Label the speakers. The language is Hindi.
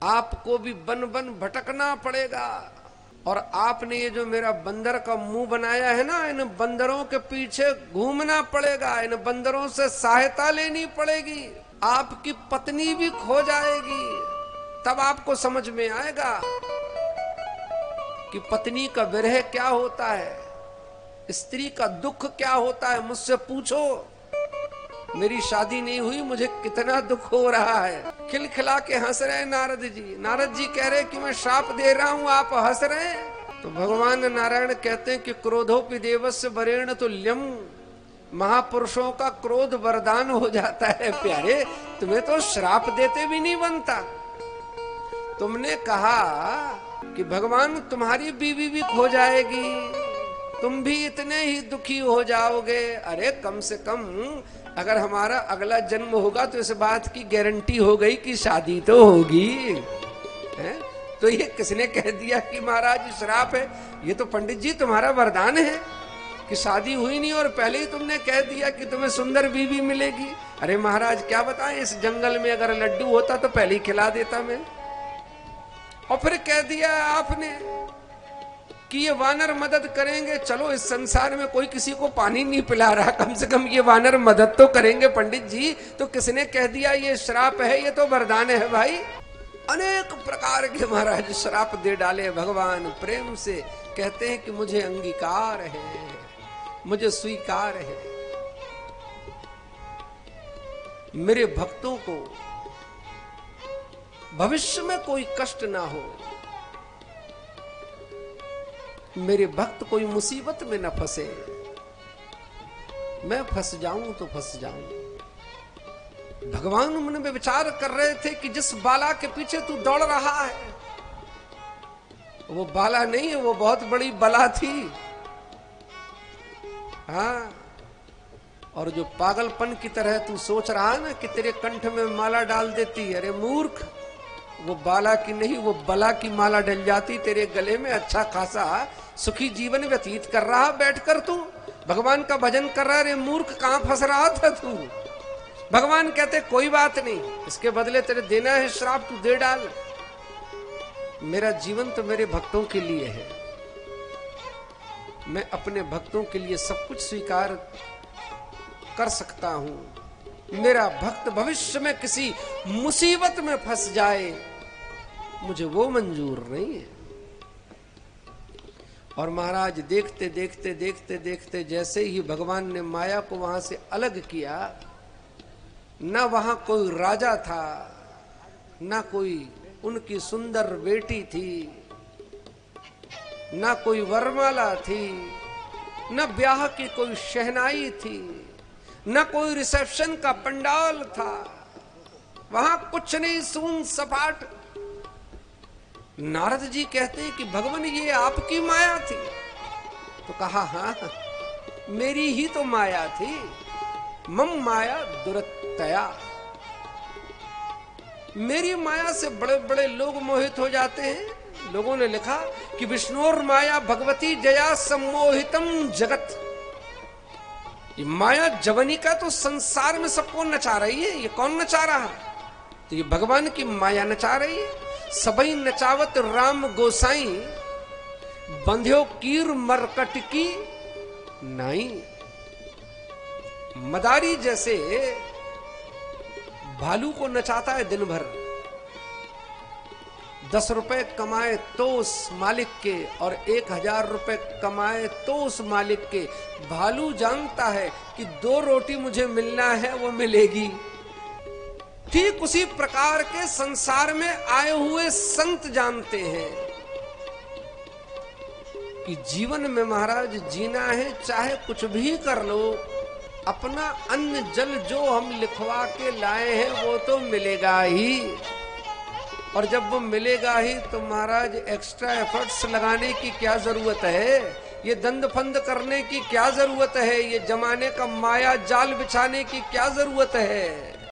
Speaker 1: आपको भी बन बन भटकना पड़ेगा। और आपने ये जो मेरा बंदर का मुंह बनाया है ना, इन बंदरों के पीछे घूमना पड़ेगा, इन बंदरों से सहायता लेनी पड़ेगी, आपकी पत्नी भी खो जाएगी। तब आपको समझ में आएगा कि पत्नी का विरह क्या होता है, स्त्री का दुख क्या होता है। मुझसे पूछो, मेरी शादी नहीं हुई, मुझे कितना दुख हो रहा है। खिलखिला के हंस रहे नारद जी। नारद जी कह रहे कि मैं श्राप दे रहा हूं, आप हंस रहे हैं। तो भगवान नारायण कहते हैं कि क्रोधोपि देवस्य वरेण्य तुल्यम, महापुरुषों का क्रोध वरदान हो जाता है। प्यारे, तुम्हें तो श्राप देते भी नहीं बनता। तुमने कहा कि भगवान तुम्हारी बीवी भी खो जाएगी, तुम भी इतने ही दुखी हो जाओगे। अरे कम से कम अगर हमारा अगला जन्म होगा तो इस बात की गारंटी हो गई कि शादी तो होगी है? तो ये किसने कह दिया कि महाराज श्राप है? ये तो पंडित जी तुम्हारा वरदान है कि शादी हुई नहीं और पहले ही तुमने कह दिया कि तुम्हें सुंदर बीवी मिलेगी। अरे महाराज क्या बताएं, इस जंगल में अगर लड्डू होता तो पहले ही खिला देता मैं। और फिर कह दिया आपने कि ये वानर मदद करेंगे। चलो, इस संसार में कोई किसी को पानी नहीं पिला रहा, कम से कम ये वानर मदद तो करेंगे पंडित जी। तो किसने कह दिया ये श्राप है? ये तो वरदान है भाई। अनेक प्रकार के महाराज श्राप दे डाले भगवान। प्रेम से कहते हैं कि मुझे अंगीकार है, मुझे स्वीकार है, मेरे भक्तों को भविष्य में कोई कष्ट ना हो, मेरे भक्त कोई मुसीबत में न फंसे। मैं फंस जाऊं तो फंस जाऊं। भगवान मन में विचार कर रहे थे कि जिस बाला के पीछे तू दौड़ रहा है वो बाला नहीं है, वो बहुत बड़ी बला थी। हाँ, और जो पागलपन की तरह तू सोच रहा है ना कि तेरे कंठ में माला डाल देती, अरे मूर्ख, वो बाला की नहीं, वो बला की माला डल जाती तेरे गले में। अच्छा खासा सुखी जीवन व्यतीत कर रहा बैठकर तू, भगवान का भजन कर रहा। रे मूर्ख, कहां फंस रहा था तू? भगवान कहते कोई बात नहीं, इसके बदले तेरे देना है श्राप, तू दे डाल। मेरा जीवन तो मेरे भक्तों के लिए है, मैं अपने भक्तों के लिए सब कुछ स्वीकार कर सकता हूं। मेरा भक्त भविष्य में किसी मुसीबत में फंस जाए, मुझे वो मंजूर नहीं है। और महाराज देखते देखते देखते देखते जैसे ही भगवान ने माया को वहां से अलग किया, ना वहां कोई राजा था, ना कोई उनकी सुंदर बेटी थी, ना कोई वरमाला थी, ना ब्याह की कोई शहनाई थी, ना कोई रिसेप्शन का पंडाल था। वहां कुछ नहीं, सून सपाट। नारद जी कहते हैं कि भगवान ये आपकी माया थी? तो कहा हाँ, मेरी ही तो माया थी। मम माया दुरतया, मेरी माया से बड़े बड़े लोग मोहित हो जाते हैं। लोगों ने लिखा कि विष्णुर माया भगवती जया सम्मोहितम जगत। ये माया जवनिका तो संसार में सबको नचा रही है, ये कौन नचा रहा है? तो ये भगवान की माया नचा रही है। सबई नचावत राम गोसाई, बंध्यो कीर मरकट की नाई। मदारी जैसे भालू को नचाता है दिन भर, 10 रुपए कमाए तो उस मालिक के, और 1000 रुपए कमाए तो उस मालिक के। भालू जानता है कि 2 रोटी मुझे मिलना है, वो मिलेगी। ठीक उसी प्रकार के संसार में आए हुए संत जानते हैं कि जीवन में महाराज जीना है, चाहे कुछ भी कर लो, अपना अन्न जल जो हम लिखवा के लाए हैं वो तो मिलेगा ही। और जब वो मिलेगा ही तो महाराज एक्स्ट्रा एफर्ट्स लगाने की क्या जरूरत है? ये दंड फंद करने की क्या जरूरत है? ये जमाने का माया जाल बिछाने की क्या जरूरत है?